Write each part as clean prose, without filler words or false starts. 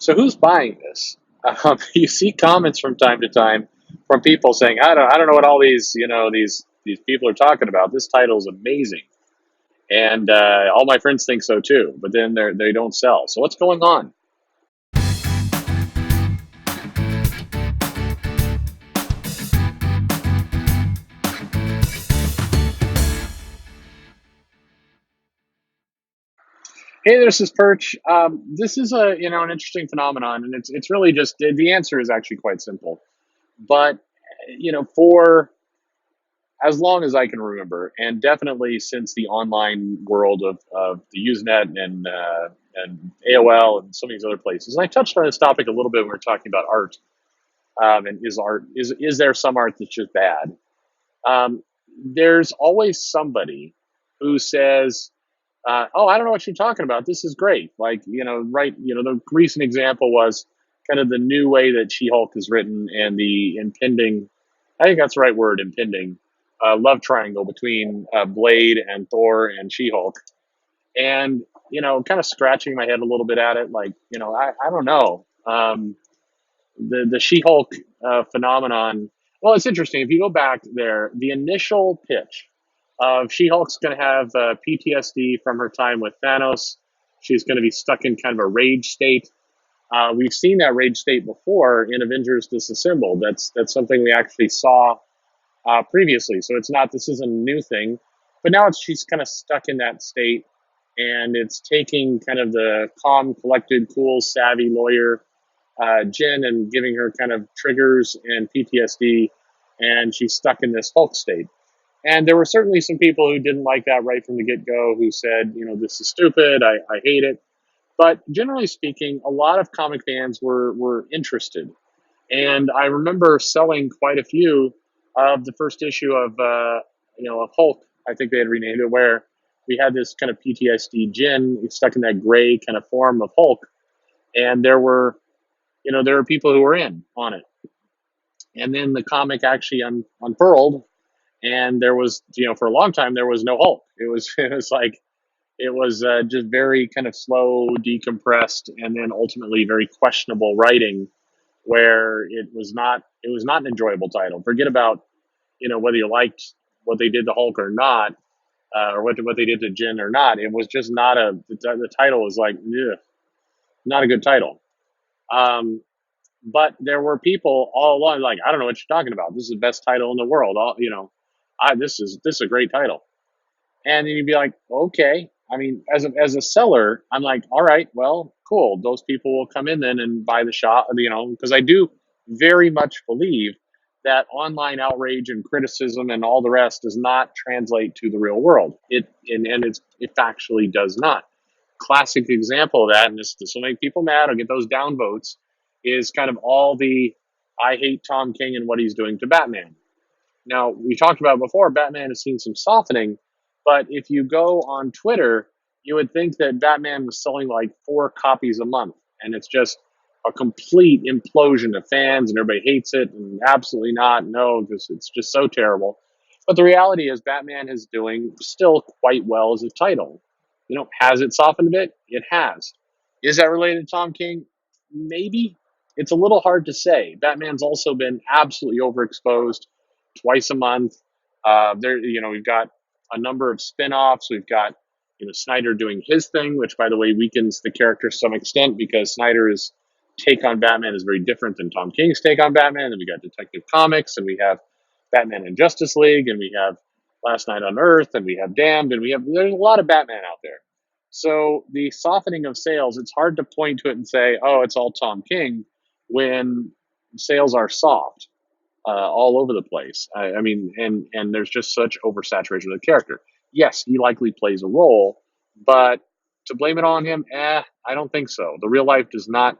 So who's buying this? You see comments from time to time from people saying, I don't know what all these, these people are talking about. This title is amazing. And all my friends think so too, but then they don't sell. So what's going on? Hey, this is Perch. This is an interesting phenomenon, and it's really just the answer is actually quite simple. But for as long as I can remember, and definitely since the online world of the Usenet and AOL and some of these other places, and I touched on this topic a little bit when we were talking about art. And is there some art that's just bad? Um, there's always somebody who says, "Oh, I don't know what you're talking about. This is great." Like, right? The recent example was kind of the new way that She-Hulk is written and the impending, I think that's the right word, impending love triangle between Blade and Thor and She-Hulk. And kind of scratching my head a little bit at it, like, I don't know. The She-Hulk phenomenon. Well, it's interesting. If you go back there, the initial pitch of She-Hulk's going to have PTSD from her time with Thanos. She's going to be stuck in kind of a rage state. We've seen that rage state before in Avengers Disassembled. That's something we actually saw previously. So it's not, this isn't a new thing, but now she's kind of stuck in that state, and it's taking kind of the calm, collected, cool, savvy lawyer Jen and giving her kind of triggers and PTSD, and she's stuck in this Hulk state. And there were certainly some people who didn't like that right from the get go, who said, this is stupid, I hate it. But generally speaking, a lot of comic fans were interested. And I remember selling quite a few of the first issue of Hulk. I think they had renamed it, where we had this kind of PTSD Jin stuck in that gray kind of form of Hulk. And there were people who were in on it. And then the comic actually unfurled, and there was, for a long time, there was no Hulk. It was just very kind of slow, decompressed, and then ultimately very questionable writing, where it was not an enjoyable title. Forget about whether you liked what they did to Hulk or not, or what they did to Jin or not. It was just not the title was like, ugh, not a good title. Um, but there were people all along like, I don't know what you're talking about. This is the best title in the world. This is a great title. And then you'd be like, okay. I mean, as a seller, I'm like, all right, well, cool. Those people will come in then and buy the shop, because I do very much believe that online outrage and criticism and all the rest does not translate to the real world. It factually does not. Classic example of that, and this will make people mad. I'll get those downvotes. Is kind of all the I hate Tom King and what he's doing to Batman. Now, we talked about before, Batman has seen some softening, but if you go on Twitter, you would think that Batman was selling like 4 copies a month, and it's just a complete implosion of fans, and everybody hates it, and absolutely not, no, because it's just so terrible. But the reality is, Batman is doing still quite well as a title. Has it softened a bit? It has. Is that related to Tom King? Maybe. It's a little hard to say. Batman's also been absolutely overexposed twice a month. We've got a number of spin-offs. We've got, Snyder doing his thing, which, by the way, weakens the character to some extent, because Snyder's take on Batman is very different than Tom King's take on Batman. And we got Detective Comics, and we have Batman and Justice League, and we have Last Night on Earth, and we have Damned, and there's a lot of Batman out there. So the softening of sales, it's hard to point to it and say, oh, it's all Tom King, when sales are soft all over the place. I mean, and there's just such oversaturation of the character. Yes, he likely plays a role, but to blame it on him, I don't think so. The real life does not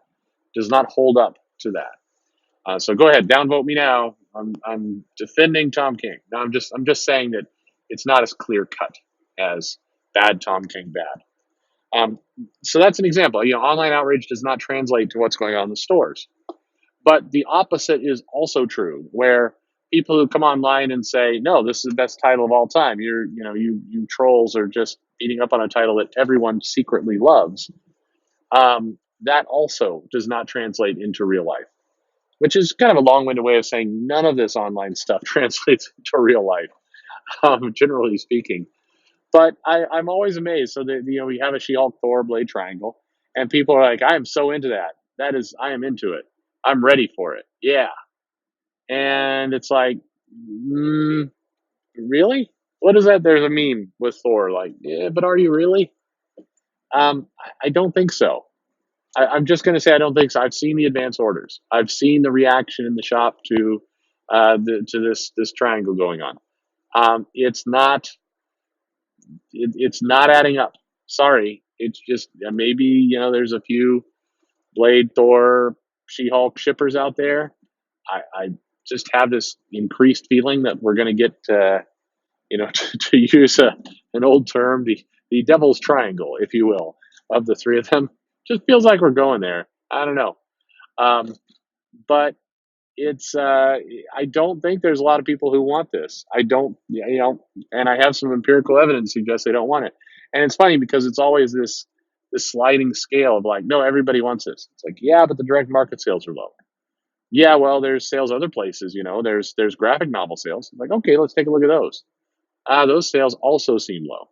hold up to that. So go ahead, downvote me now. I'm defending Tom King. No, I'm just saying that it's not as clear cut as bad Tom King bad. So that's an example. Online outrage does not translate to what's going on in the stores. But the opposite is also true, where people who come online and say, "No, this is the best title of all time." You trolls are just beating up on a title that everyone secretly loves. that also does not translate into real life, which is kind of a long-winded way of saying none of this online stuff translates into real life, generally speaking. But I'm always amazed. So that we have a She-Hulk Thor blade triangle, and people are like, "I am so into that. That is, I am into it. I'm ready for it." Yeah, and it's like, mm, really? What is that? There's a meme with Thor, like, yeah, but are you really? I don't think so. I'm just going to say I don't think so. I've seen the advance orders. I've seen the reaction in the shop to this triangle going on. It's not it's not adding up. Sorry, it's just maybe there's a few Blade, Thor, She-Hulk shippers out there. I just have this increased feeling that we're going to get to use an old term, the devil's triangle, if you will, of the three of them. Just feels like we're going there. I don't know. But it's I don't think there's a lot of people who want this. I don't, and I have some empirical evidence suggests they don't want it. And it's funny because it's always this sliding scale of like, no, everybody wants this. It's like, yeah, but the direct market sales are low. Yeah, well, there's sales other places. There's graphic novel sales. Like, okay, let's take a look at those. Those sales also seem low.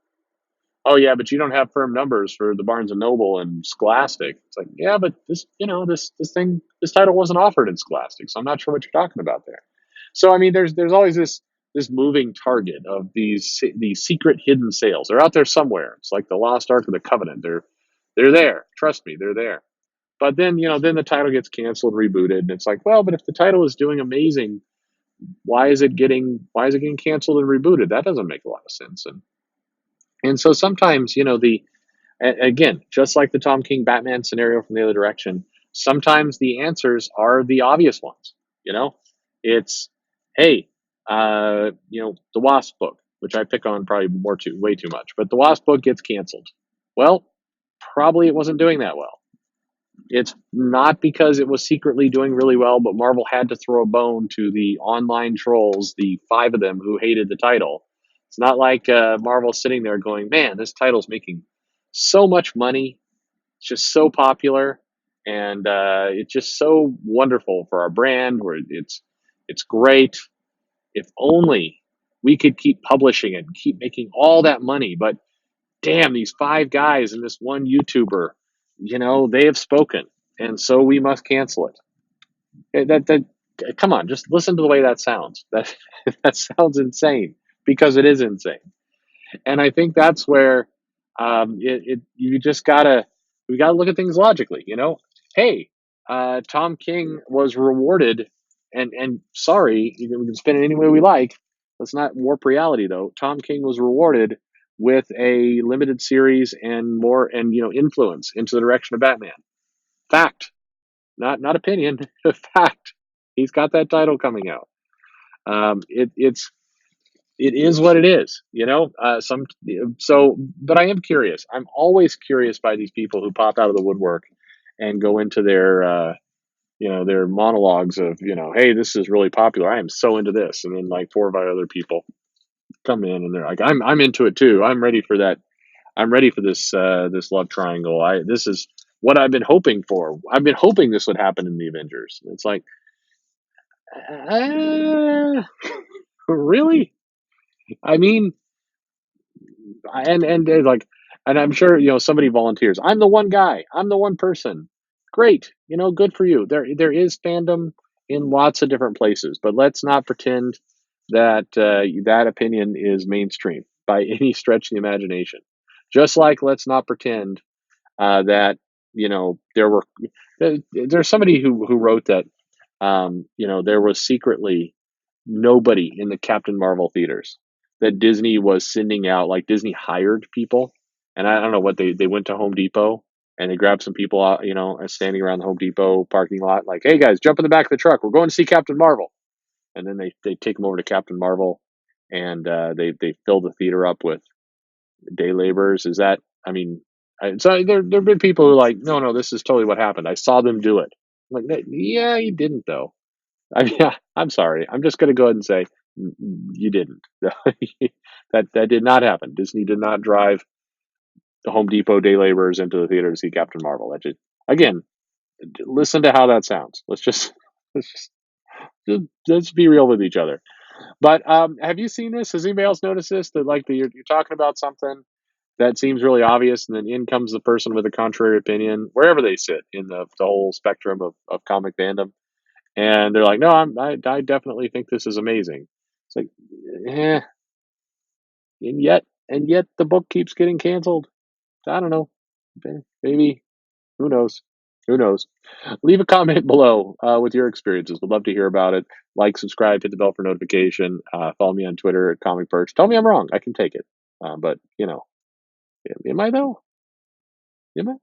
Oh yeah, but you don't have firm numbers for the Barnes and Noble and Scholastic. It's like, yeah, but this title wasn't offered in Scholastic, so I'm not sure what you're talking about there. So I mean, there's always this moving target of these secret hidden sales. They're out there somewhere. It's like the Lost Ark of the Covenant. They're there. Trust me, they're there. But then the title gets canceled, rebooted, and it's like, well, but if the title is doing amazing, why is it getting canceled and rebooted? That doesn't make a lot of sense. And so sometimes, again, just like the Tom King Batman scenario from the other direction, sometimes the answers are the obvious ones. It's, hey, the Wasp book, which I pick on probably way too much, but the Wasp book gets canceled. Well, probably it wasn't doing that well. It's not because it was secretly doing really well, but Marvel had to throw a bone to the online trolls, the five of them who hated the title. It's not like Marvel sitting there going, man, this title's making so much money. It's just so popular. And it's just so wonderful for our brand. Where it's great. If only we could keep publishing it and keep making all that money. But damn, these five guys and this one YouTuber, they have spoken, and so we must cancel it. That come on, just listen to the way that sounds. That sounds insane because it is insane. And I think that's where you just we gotta look at things logically. Hey, Tom King was rewarded, and sorry, we can spin it any way we like. Let's not warp reality though. Tom King was rewarded with a limited series and more and influence into the direction of Batman. Fact, not opinion. Fact. He's got that title coming out. It is what it is, but I am curious. I'm always curious by these people who pop out of the woodwork and go into their monologues of, hey, this is really popular. I am so into this. And then like 4 or 5 other people come in and they're like, I'm into it too. I'm ready for that. I'm ready for this love triangle. This is what I've been hoping for. I've been hoping this would happen in the Avengers. It's like, uh, really? I mean, and they're like, and I'm sure somebody volunteers. I'm the one guy. I'm the one person. Great, good for you. There is fandom in lots of different places, but let's not pretend that that opinion is mainstream by any stretch of the imagination. Just like let's not pretend that there's somebody who wrote that there was secretly nobody in the Captain Marvel theaters, that Disney was sending out, like Disney hired people, and I don't know what they went to Home Depot and they grabbed some people out, standing around the Home Depot parking lot, like, hey guys, jump in the back of the truck, we're going to see Captain Marvel, and then they take them over to Captain Marvel, and they fill the theater up with day laborers. Is that, I mean, so there've been people who are like, no, this is totally what happened. I saw them do it. I'm like, yeah, you didn't though. I mean, yeah, I'm sorry. I'm just going to go ahead and say you didn't. That did not happen. Disney did not drive the Home Depot day laborers into the theater to see Captain Marvel. Again, listen to how that sounds. Let's let's be real with each other. But have you seen this? Has anybody else noticed this? That like you're talking about something that seems really obvious, and then in comes the person with a contrary opinion, wherever they sit in the whole spectrum of comic fandom, and they're like, "No, I definitely think this is amazing." It's like, eh, and yet the book keeps getting canceled. I don't know. Maybe, who knows? Who knows? Leave a comment below with your experiences. Would love to hear about it. Like, subscribe, hit the bell for notification. Follow me on Twitter at Comic Perch. Tell me I'm wrong. I can take it. But am I though? Am I?